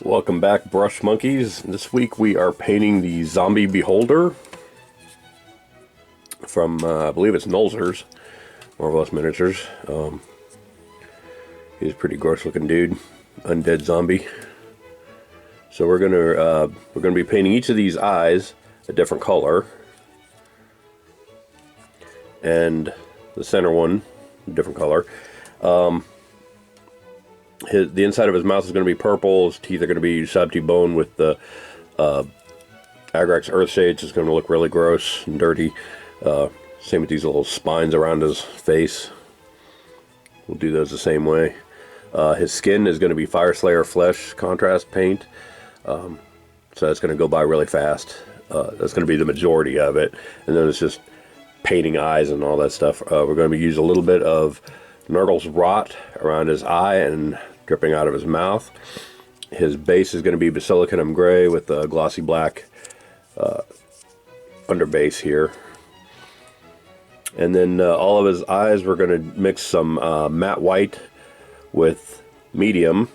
Welcome back, brush monkeys. This week we are painting the zombie beholder from I believe it's Nolzur's Marvelous Miniatures. He's a pretty gross looking dude, undead zombie. So we're gonna be painting each of these eyes a different color, and the center one a different color. The inside of his mouth is going to be purple. His teeth are going to be Sabti bone with the Agrax Earth Shades. It's going to look really gross and dirty. Same with these little spines around his face. We'll do those the same way. His skin is going to be Fire Slayer Flesh contrast paint. So that's going to go by really fast. That's going to be the majority of it. And then it's just painting eyes and all that stuff. We're going to be using a little bit of Nurgle's Rot around his eye and dripping out of his mouth. His base is going to be Basilicum Gray with a glossy black underbase here. And then all of his eyes, we're going to mix some matte white with medium,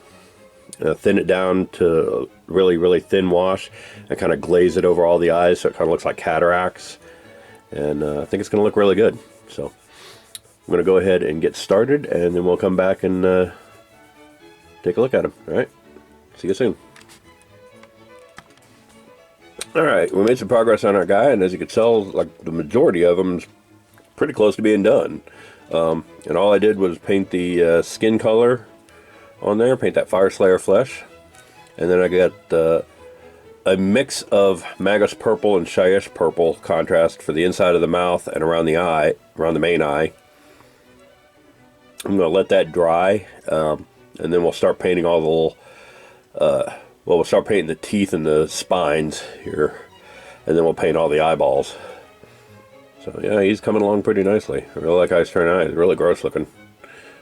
thin it down to really thin wash, and kind of glaze it over all the eyes so it kind of looks like cataracts. And I think it's going to look really good. So I'm going to go ahead and get started, and then we'll come back and take a look at him. Alright, see you soon. Alright, we made some progress on our guy, and as you can tell, like the majority of him is pretty close to being done. And all I did was paint the skin color on there, paint that Fire Slayer Flesh, and then I got a mix of Magus Purple and Shyish Purple contrast for the inside of the mouth and around the eye, around the main eye. I'm going to let that dry, and then we'll start painting all the little, we'll start painting the teeth and the spines here, and then we'll paint all the eyeballs. So yeah, he's coming along pretty nicely. I really like how he's turning out. He's really gross looking.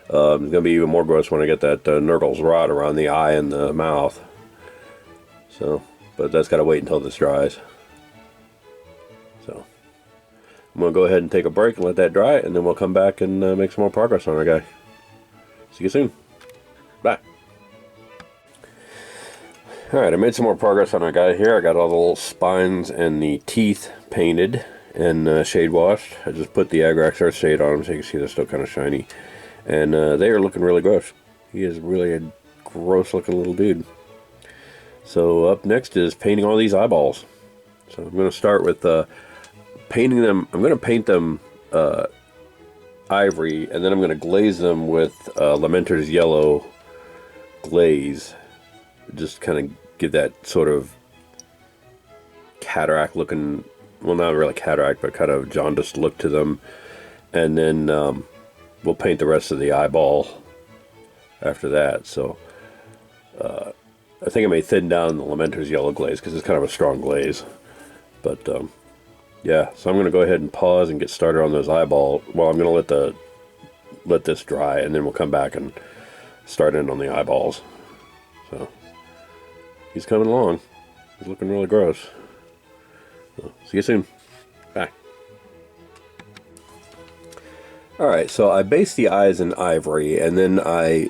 It's going to be even more gross when I get that Nurgle's Rot around the eye and the mouth. So, but that's got to wait until this dries. So I'm going to go ahead and take a break and let that dry, and then we'll come back and make some more progress on our guy. See you soon. Bye. Alright, I made some more progress on our guy here. I got all the little spines and the teeth painted and shade washed. I just put the Agrax Earth Shade on them so you can see they're still kind of shiny. And they are looking really gross. He is really a gross looking little dude. So up next is painting all these eyeballs. So I'm going to start with painting them. I'm going to paint them ivory, and then I'm going to glaze them with Lamenter's yellow glaze. Just kind of give that sort of cataract looking, well, not really cataract, but kind of jaundiced look to them. And then we'll paint the rest of the eyeball after that. So I think I may thin down the Lamenter's yellow glaze because it's kind of a strong glaze. But yeah, so I'm going to go ahead and pause and get started on those eyeballs. Well, I'm going to let this dry, and then we'll come back and start in on the eyeballs. So he's coming along. He's looking really gross. So, see you soon. Bye. Alright, so I based the eyes in ivory, and then I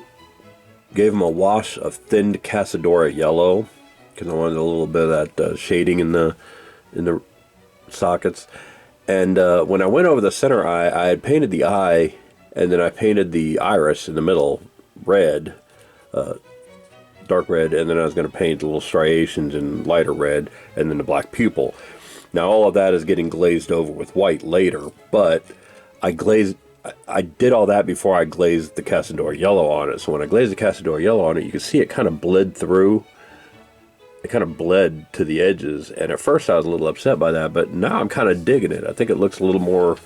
gave them a wash of thinned Casadora yellow because I wanted a little bit of that shading in the sockets. And when I went over the center eye, I had painted the eye, and then I painted the iris in the middle red, dark red, and then I was going to paint little striations in lighter red, and then the black pupil. Now all of that is getting glazed over with white later, but I did all that before I glazed the Casadora yellow on it. So when I glazed the Casadora yellow on it, you can see it kind of bled through. It kind of bled to the edges, and at first I was a little upset by that, but now I'm kind of digging it. I think it looks a little more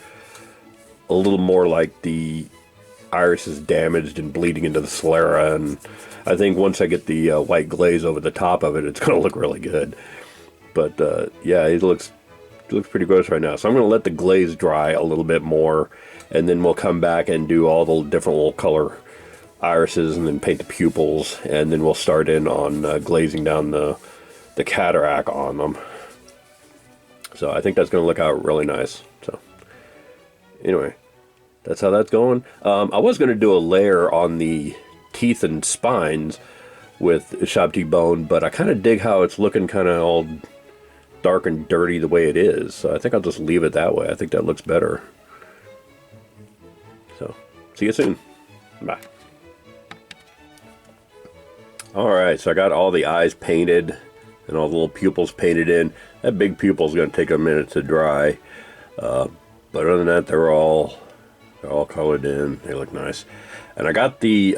like the iris is damaged and bleeding into the sclera, and I think once I get the white glaze over the top of it, it's going to look really good. But yeah, it looks pretty gross right now. So I'm going to let the glaze dry a little bit more, and then we'll come back and do all the different little color irises, and then paint the pupils, and then we'll start in on glazing down the cataract on them. So I think that's going to look out really nice. So anyway, that's how that's going. I was going to do a layer on the teeth and spines, with Shop T-Bone, but I kind of dig how it's looking kind of all dark and dirty the way it is. So I think I'll just leave it that way. I think that looks better. So, see you soon. Bye. Alright, so I got all the eyes painted and all the little pupils painted in. That big pupil is going to take a minute to dry. But other than that, they're all colored in. They look nice. And I got the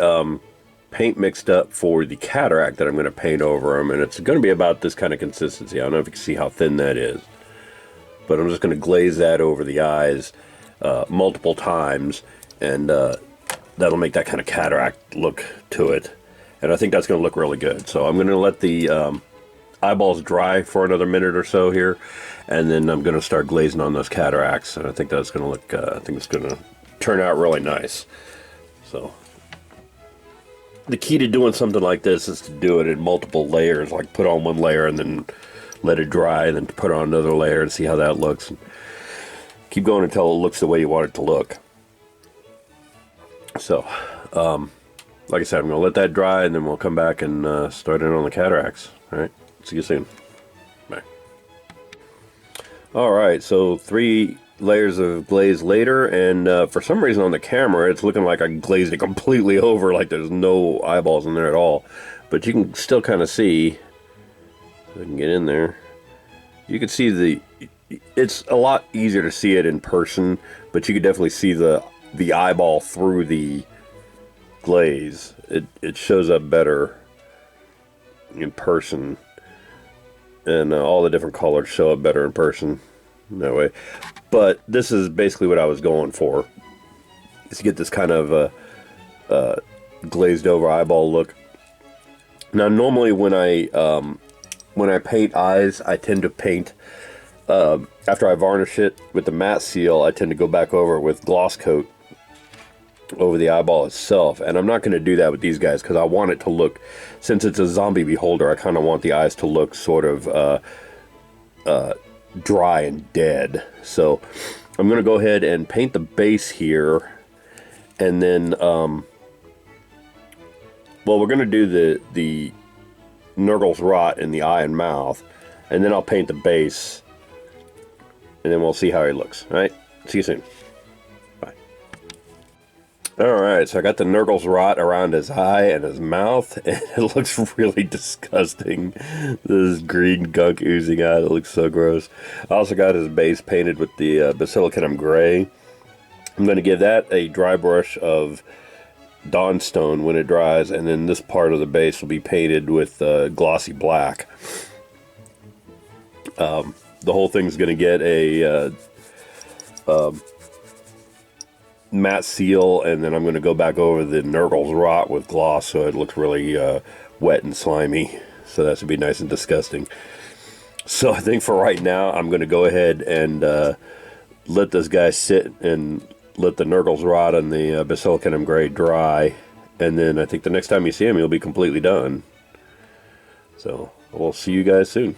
paint mixed up for the cataract that I'm going to paint over them. And it's going to be about this kind of consistency. I don't know if you can see how thin that is. But I'm just going to glaze that over the eyes multiple times. And that'll make that kind of cataract look to it. And I think that's going to look really good. So I'm going to let the eyeballs dry for another minute or so here, and then I'm going to start glazing on those cataracts, and I think that's going to look, I think it's going to turn out really nice. So the key to doing something like this is to do it in multiple layers, like put on one layer and then let it dry, and then put on another layer and see how that looks. And keep going until it looks the way you want it to look. So like I said, I'm going to let that dry, and then we'll come back and start in on the cataracts. All right, see you soon. Bye. All right, so 3 layers of glaze later, and for some reason on the camera, it's looking like I glazed it completely over, like there's no eyeballs in there at all. But you can still kind of see, if I can get in there, you can see it's a lot easier to see it in person, but you can definitely see the eyeball through the glaze. It shows up better in person, and all the different colors show up better in person that way. But this is basically what I was going for, is to get this kind of glazed over eyeball look. Now normally when I paint eyes, I tend to paint after I varnish it with the matte seal, I tend to go back over it with gloss coat over the eyeball itself. And I'm not going to do that with these guys, because I want it to look, since it's a zombie beholder, I kind of want the eyes to look sort of dry and dead. So I'm going to go ahead and paint the base here, and then well, we're going to do the Nurgle's Rot in the eye and mouth, and then I'll paint the base, and then we'll see how he looks. All right, see you soon. Alright, so I got the Nurgle's Rot around his eye and his mouth, and it looks really disgusting. This green gunk oozing out, it looks so gross. I also got his base painted with the Basilicum Gray. I'm going to give that a dry brush of Dawnstone when it dries, and then this part of the base will be painted with glossy black. The whole thing's going to get a matte seal, and then I'm going to go back over the Nurgle's Rot with gloss, so it looks really wet and slimy. So that should be nice and disgusting. So I think for right now, I'm going to go ahead and let this guy sit and let the Nurgle's Rot and the Basilicum Gray dry, and then I think the next time you see him, he'll be completely done. So we'll see you guys soon.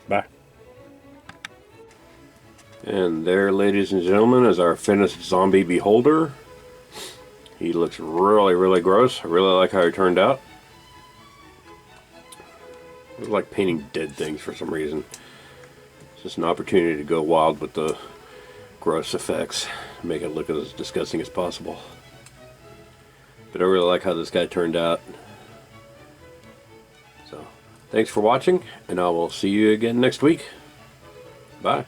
Bye. And there, ladies and gentlemen, is our finished zombie beholder. He looks really, really gross. I really like how he turned out. I like painting dead things for some reason. It's just an opportunity to go wild with the gross effects, make it look as disgusting as possible. But I really like how this guy turned out. So, thanks for watching, and I will see you again next week. Bye.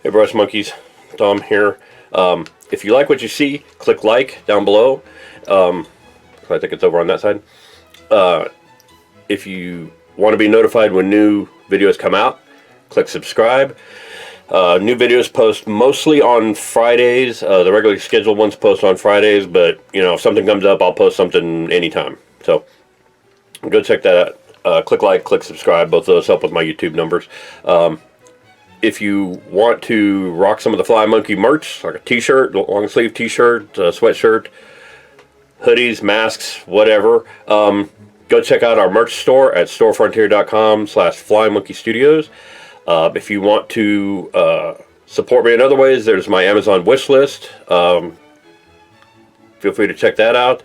Hey Brush Monkeys, Tom here. If you like what you see, click like down below. I think it's over on that side. If you want to be notified when new videos come out, click subscribe. New videos post mostly on Fridays. The regularly scheduled ones post on Fridays, but you know, if something comes up, I'll post something anytime. So go check that out. Click like, click subscribe. Both of those help with my YouTube numbers. If you want to rock some of the Fly Monkey merch, like a t-shirt, long sleeve t-shirt, sweatshirt, hoodies, masks, whatever, Go check out our merch store at storefrontier.com/FlyMonkeyStudios. If you want to support me in other ways, there's my Amazon wish list. Feel free to check that out.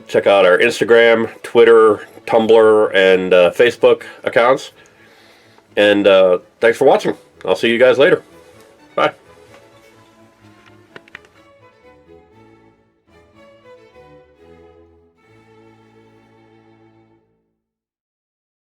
Check out our Instagram, Twitter, Tumblr, and Facebook accounts. And thanks for watching. I'll see you guys later.